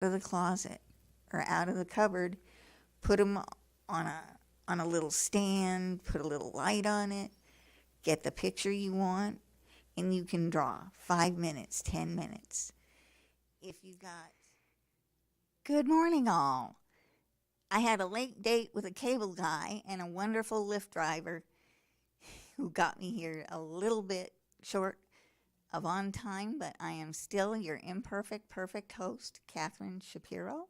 of the closet or out of the cupboard, put them on a little stand, put a little light on it, get the picture you want, and you can draw 5 minutes, 10 minutes. If you got good morning, all. I had a late date with a cable guy and a wonderful Lyft driver who got me here a little bit short of on time, but I am still your imperfect, perfect host, Catherine Shapiro,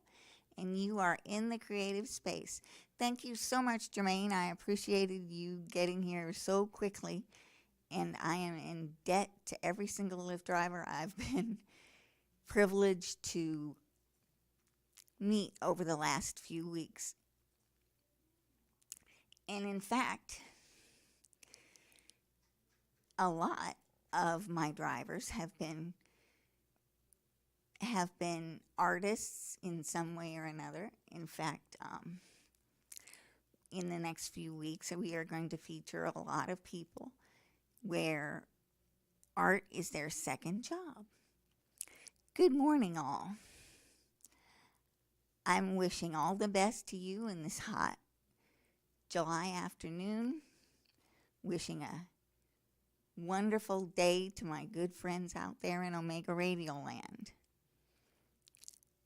and you are in the creative space. Thank you so much, Jermaine. I appreciated you getting here so quickly, and I am in debt to every single Lyft driver I've been privileged to meet over the last few weeks. And in fact, a lot of my drivers have been artists in some way or another. In fact, in the next few weeks, we are going to feature a lot of people where art is their second job. Good morning, all. I'm wishing all the best to you in this hot July afternoon. Wishing a wonderful day to my good friends out there in Omega Radio Land.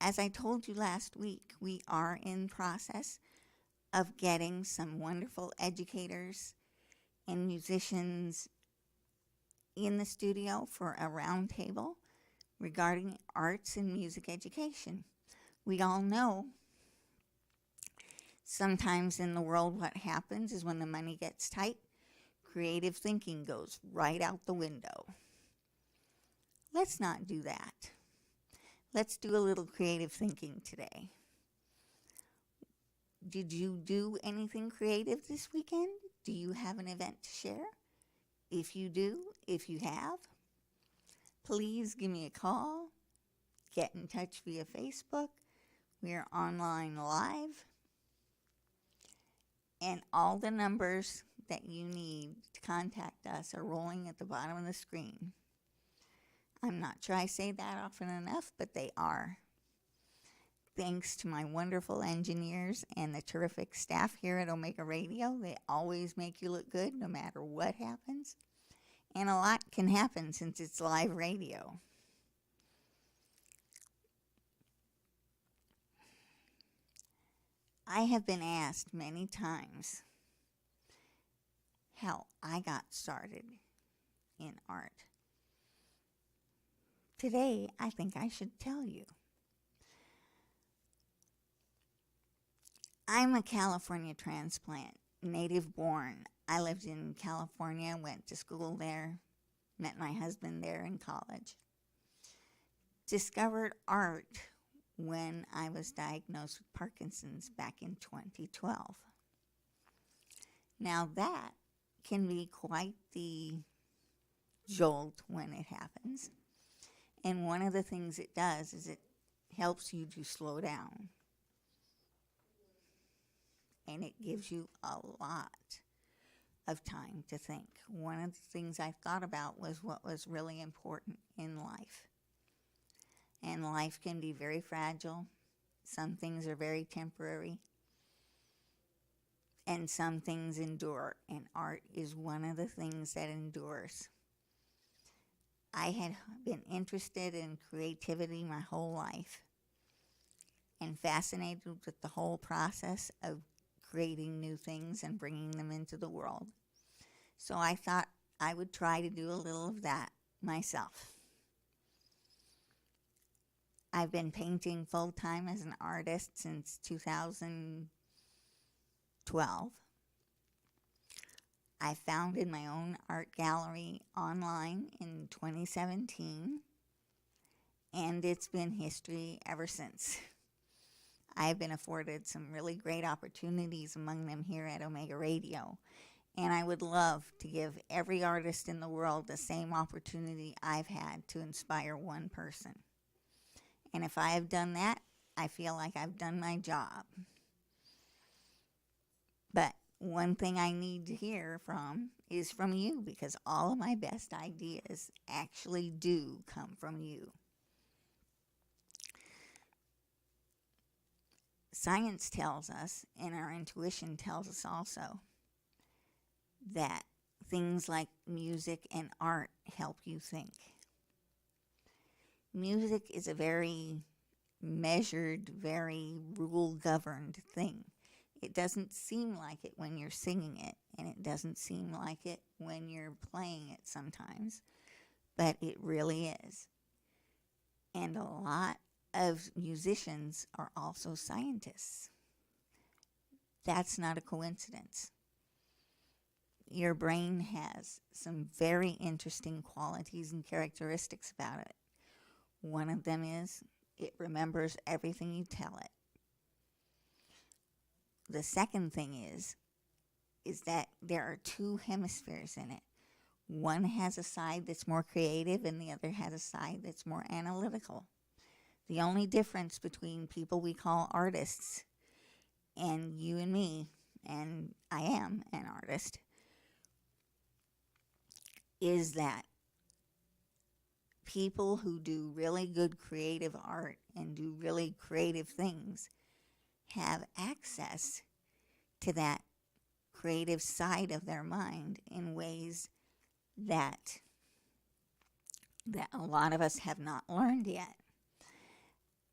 As I told you last week, we are in process of getting some wonderful educators and musicians in the studio for a roundtable regarding arts and music education. We all know sometimes in the world what happens is when the money gets tight, creative thinking goes right out the window. Let's not do that. Let's do a little creative thinking today. Did you do anything creative this weekend? Do you have an event to share? If you do, if you have, please give me a call. Get in touch via Facebook. We are online live. And all the numbers that you need to contact us are rolling at the bottom of the screen. I'm not sure I say that often enough, but they are. Thanks to my wonderful engineers and the terrific staff here at Omega Radio. They always make you look good no matter what happens. And a lot can happen since it's live radio. I have been asked many times how I got started in art. Today, I think I should tell you. I'm a California transplant, native born. I lived in California, went to school there, met my husband there in college. Discovered art when I was diagnosed with Parkinson's back in 2012. Now that can be quite the jolt when it happens. And one of the things it does is it helps you to slow down. And it gives you a lot of time to think. One of the things I thought about was what was really important in life. And life can be very fragile. Some things are very temporary. And some things endure. And art is one of the things that endures. I had been interested in creativity my whole life and fascinated with the whole process of creating new things and bringing them into the world. So I thought I would try to do a little of that myself. I've been painting full-time as an artist since 2012. I founded my own art gallery online in 2017, and it's been history ever since. I've been afforded some really great opportunities, among them here at Omega Radio, and I would love to give every artist in the world the same opportunity I've had to inspire one person. And if I have done that, I feel like I've done my job. But one thing I need to hear from is from you, because all of my best ideas actually do come from you. science tells us, and our intuition tells us also, that things like music and art help you think. Music is a very measured, very rule-governed thing. It doesn't seem like it when you're singing it, and it doesn't seem like it when you're playing it sometimes, but it really is. And a lot of musicians are also scientists. That's not a coincidence. Your brain has some very interesting qualities and characteristics about it. One of them is it remembers everything you tell it. The second thing is that there are two hemispheres in it. One has a side that's more creative and the other has a side that's more analytical. The only difference between people we call artists and you and me, and I am an artist, is that people who do really good creative art and do really creative things have access to that creative side of their mind in ways that a lot of us have not learned yet.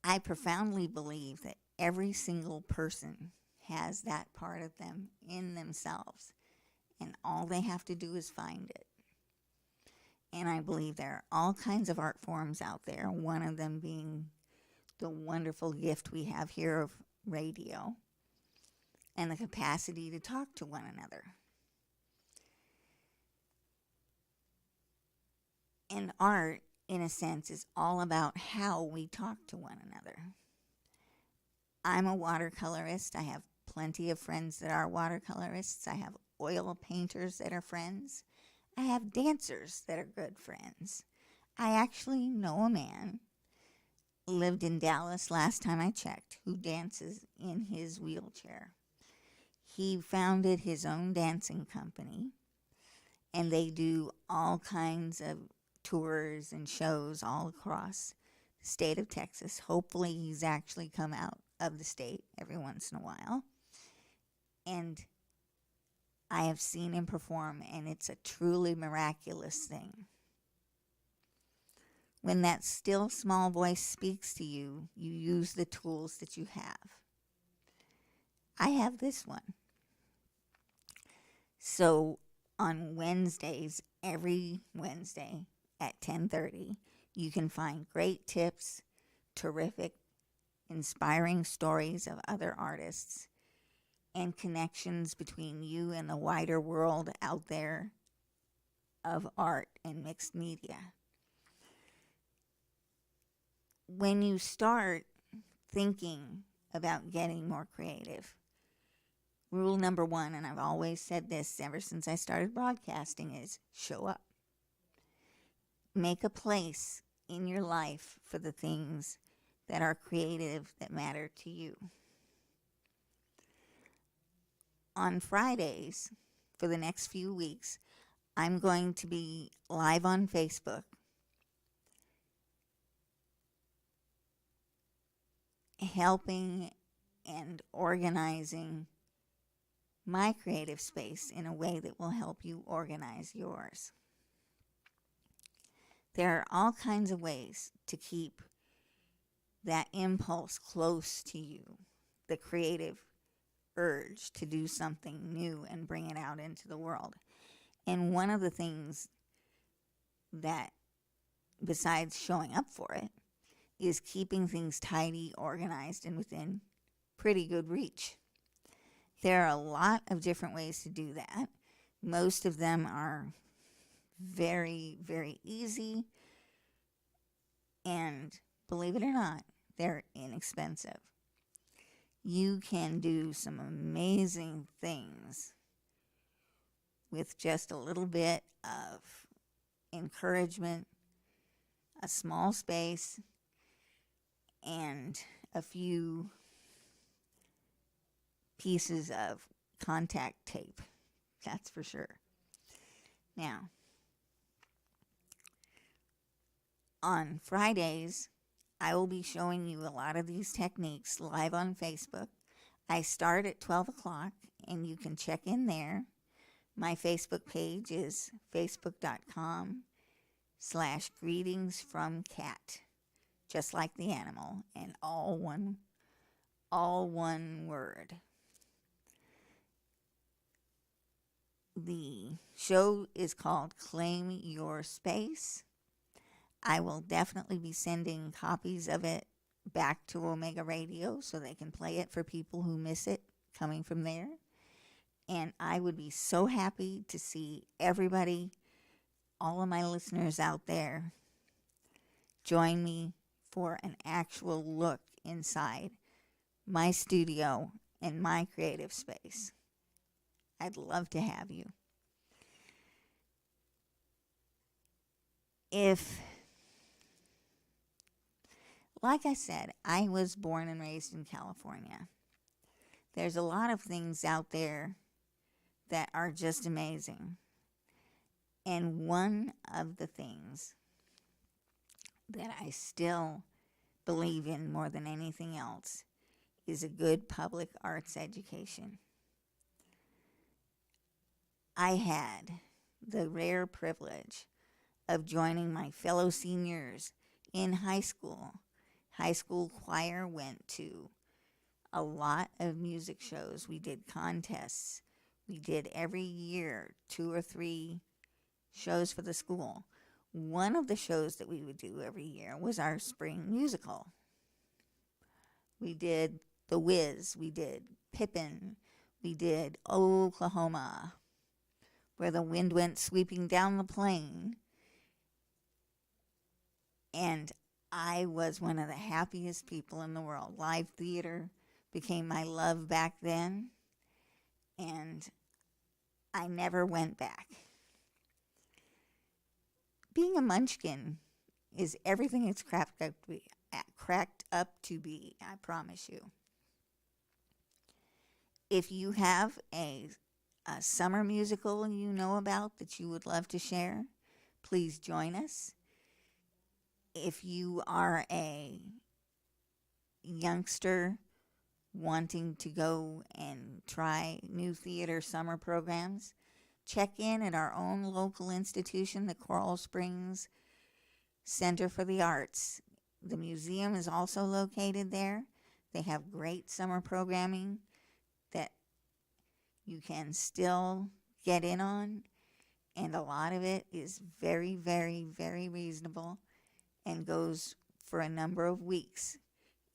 I profoundly believe that every single person has that part of them in themselves, and all they have to do is find it. And I believe there are all kinds of art forms out there, one of them being the wonderful gift we have here of radio and the capacity to talk to one another. And art, in a sense, is all about how we talk to one another. I'm a watercolorist. I have plenty of friends that are watercolorists. I have oil painters that are friends. I have dancers that are good friends. I actually know a man, lived in Dallas last time I checked, who dances in his wheelchair. He founded his own dancing company, and they do all kinds of tours and shows all across the state of Texas. Hopefully he's actually come out of the state every once in a while. And I have seen him perform, and it's a truly miraculous thing. When that still small voice speaks to you, you use the tools that you have. I have this one. So on Wednesdays, every Wednesday at 10:30, you can find great tips, terrific, inspiring stories of other artists, and connections between you and the wider world out there of art and mixed media. When you start thinking about getting more creative, rule number one, and I've always said this ever since I started broadcasting, is show up. Make a place in your life for the things that are creative, that matter to you. On Fridays, for the next few weeks, I'm going to be live on Facebook helping and organizing my creative space in a way that will help you organize yours. There are all kinds of ways to keep that impulse close to you, the creative urge to do something new and bring it out into the world. And one of the things that, besides showing up for it, is keeping things tidy, organized, and within pretty good reach. There are a lot of different ways to do that. Most of them are very, very easy, and believe it or not, they're inexpensive. You can do some amazing things with just a little bit of encouragement, a small space, and a few pieces of contact tape. That's for sure. Now, on Fridays, I will be showing you a lot of these techniques live on Facebook. I start at 12 o'clock, and you can check in there. My Facebook page is facebook.com/greetingsfromcat, just like the animal, and all one word. The show is called Claim Your Space. I will definitely be sending copies of it back to Omega Radio so they can play it for people who miss it coming from there. And I would be so happy to see everybody, all of my listeners out there, join me for an actual look inside my studio and my creative space. I'd love to have you. Like I said, I was born and raised in California. There's a lot of things out there that are just amazing. And one of the things that I still believe in more than anything else is a good public arts education. I had the rare privilege of joining my fellow seniors in high school. High school choir went to a lot of music shows. We did contests. We did every year 2 or 3 shows for the school. One of the shows that we would do every year was our spring musical. We did The Wiz, we did Pippin, we did Oklahoma, where the wind went sweeping down the plain. And I was one of the happiest people in the world. Live theater became my love back then, and I never went back. Being a munchkin is everything it's cracked up to be, I promise you. If you have a summer musical you know about that you would love to share, please join us. If you are a youngster wanting to go and try new theater summer programs, check in at our own local institution, the Coral Springs Center for the Arts. The museum is also located there. They have great summer programming that you can still get in on, and a lot of it is very, very, very reasonable and goes for a number of weeks,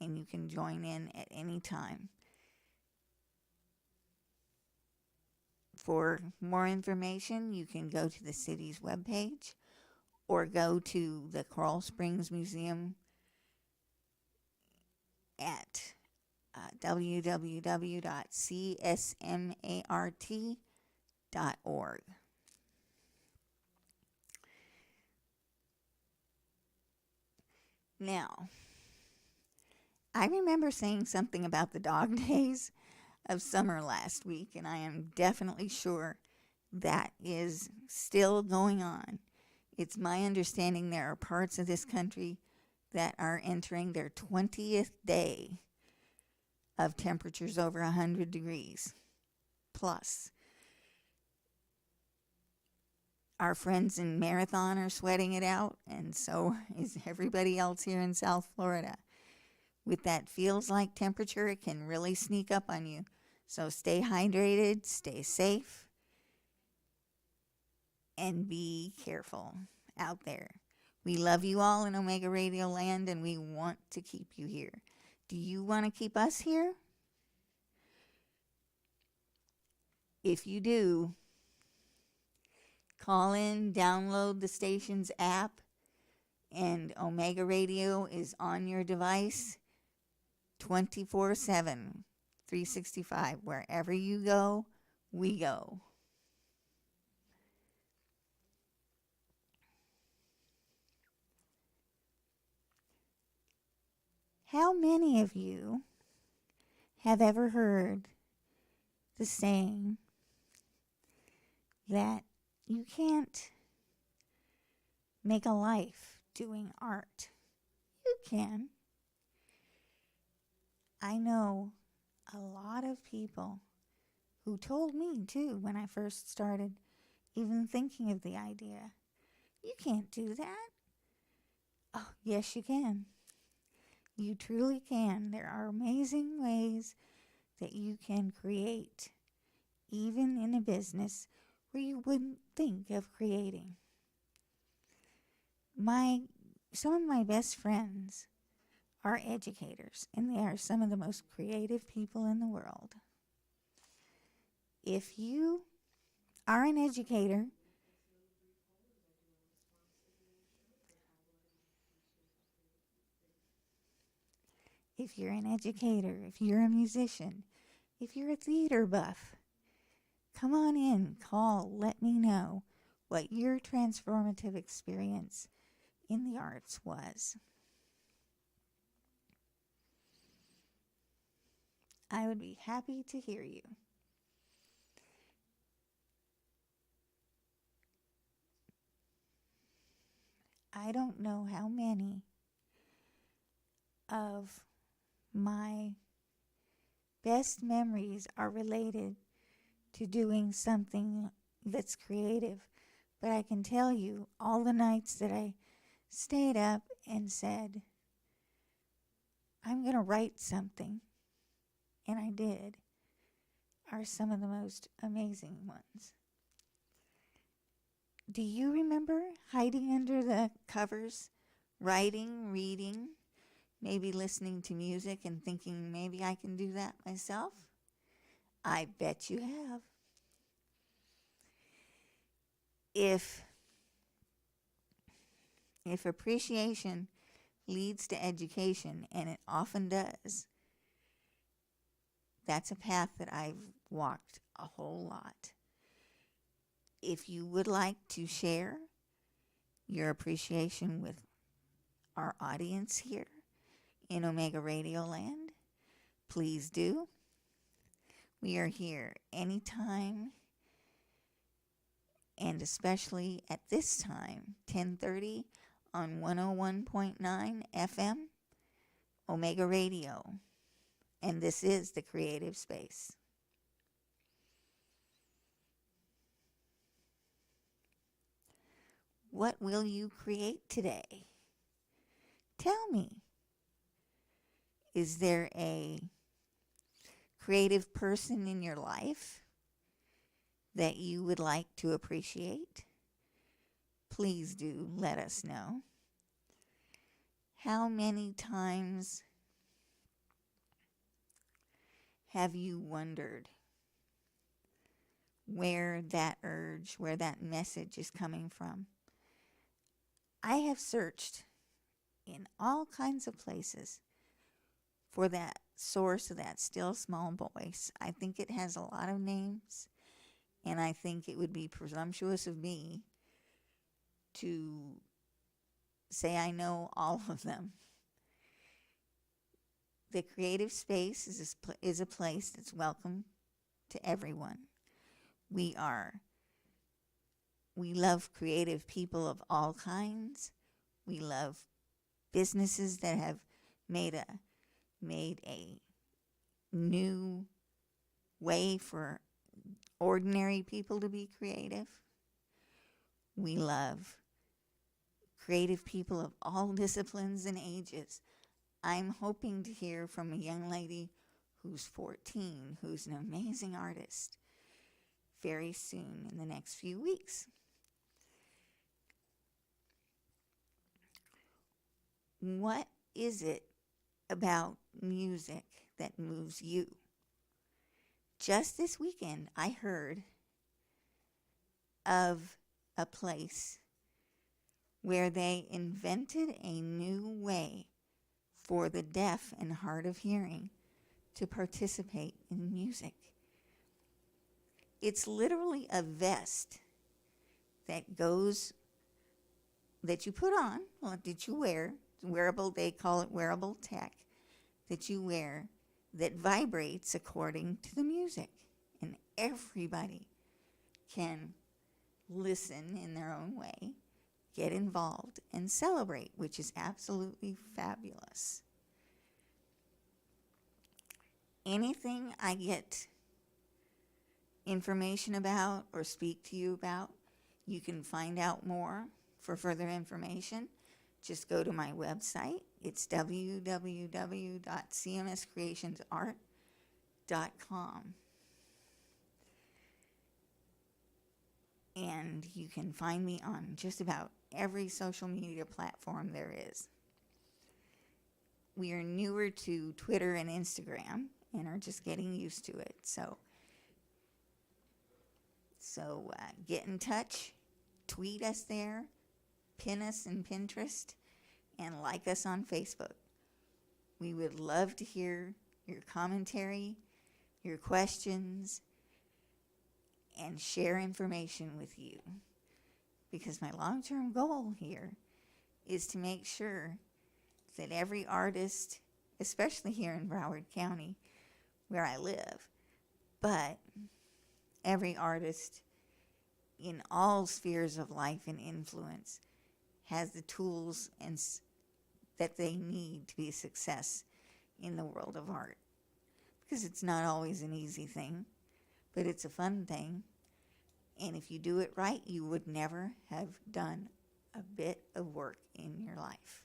and you can join in at any time. For more information, you can go to the city's webpage or go to the Coral Springs Museum at www.csmart.org. Now, I remember saying something about the dog days of summer last week, and I am definitely sure that is still going on. It's my understanding there are parts of this country that are entering their 20th day of temperatures over 100 degrees plus. Our friends in Marathon are sweating it out, and so is everybody else here in South Florida. With that feels like temperature, it can really sneak up on you. So stay hydrated, stay safe, and be careful out there. We love you all in Omega Radio Land, and we want to keep you here. Do you want to keep us here? If you do, call in, download the station's app, and Omega Radio is on your device 24/7, 365. Wherever you go, we go. How many of you have ever heard the saying that you can't make a life doing art? You can. I know a lot of people who told me too when I first started even thinking of the idea. You can't do that. Oh, yes, you can. You truly can. There are amazing ways that you can create, even in a business where you wouldn't think of creating. Some of my best friends are educators, and they are some of the most creative people in the world. If you are an educator, if you're an educator, if you're a musician, if you're a theater buff, come on in, call, let me know what your transformative experience in the arts was. I would be happy to hear you. I don't know how many of my best memories are related to doing something that's creative, but I can tell you all the nights that I stayed up and said, I'm going to write something, and I did, are some of the most amazing ones. Do you remember hiding under the covers, writing, reading, maybe listening to music and thinking maybe I can do that myself? I bet you have. If appreciation leads to education, and it often does, that's a path that I've walked a whole lot. If you would like to share your appreciation with our audience here in Omega Radio Land, please do. We are here anytime, and especially at this time, 10:30 on 101.9 FM, Omega Radio. And this is the Creative Space. What will you create today? Tell me. Is there a creative person in your life that you would like to appreciate? Please do let us know. How many times have you wondered where that urge, where that message is coming from? I have searched in all kinds of places for that source of that still small voice. I think it has a lot of names, and I think it would be presumptuous of me to say I know all of them. The creative space is a place that's welcome to everyone. We love creative people of all kinds. We love businesses that have made a new way for ordinary people to be creative. We love creative people of all disciplines and ages. I'm hoping to hear from a young lady who's 14, who's an amazing artist, very soon in the next few weeks. What is it about music that moves you? Just this weekend, I heard of a place where they invented a new way for the deaf and hard of hearing to participate in music. It's literally a vest that you put on, well, that you wear, wearable, they call it wearable tech, that you wear that vibrates according to the music. And everybody can listen in their own way, get involved, and celebrate, which is absolutely fabulous. anything I get information about or speak to you about, you can find out more for further information. Just go to my website. It's www.cmscreationsart.com. And you can find me on just about every social media platform there is. We are newer to Twitter and Instagram and are just getting used to it. So get in touch, tweet us there, pin us in Pinterest, and like us on Facebook. We would love to hear your commentary, your questions, and share information with you. Because my long-term goal here is to make sure that every artist, especially here in Broward County, where I live, but every artist in all spheres of life and influence has the tools that they need to be a success in the world of art. Because it's not always an easy thing, but it's a fun thing. And if you do it right, you would never have done a bit of work in your life.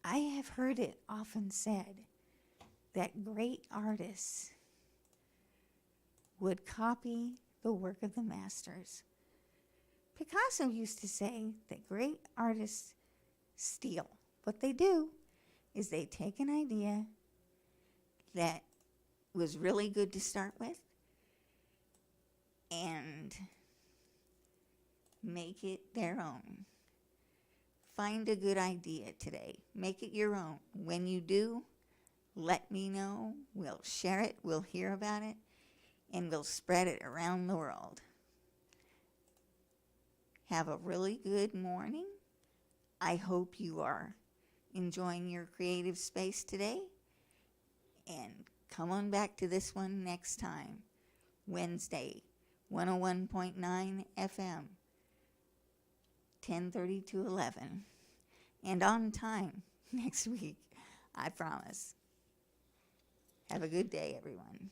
I have heard it often said that great artists would copy the work of the masters. Picasso used to say that great artists steal. What they do is they take an idea that was really good to start with and make it their own. Find a good idea today. Make it your own. When you do, let me know. We'll share it. We'll hear about it. And we'll spread it around the world. Have a really good morning. I hope you are enjoying your creative space today. And come on back to this one next time. Wednesday, 101.9 FM. 10:30 to 11. And on time next week, I promise. Have a good day, everyone.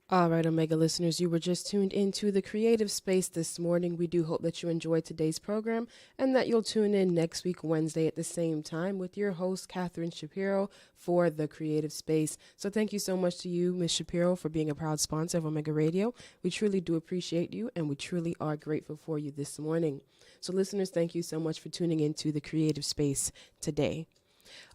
All right, Omega listeners, you were just tuned into the Creative Space this morning. We do hope that you enjoyed today's program and that you'll tune in next week, Wednesday, at the same time with your host, Catherine Shapiro, for the Creative Space. So thank you so much to you, Ms. Shapiro, for being a proud sponsor of Omega Radio. We truly do appreciate you, and we truly are grateful for you this morning. So listeners, thank you so much for tuning into the Creative Space today.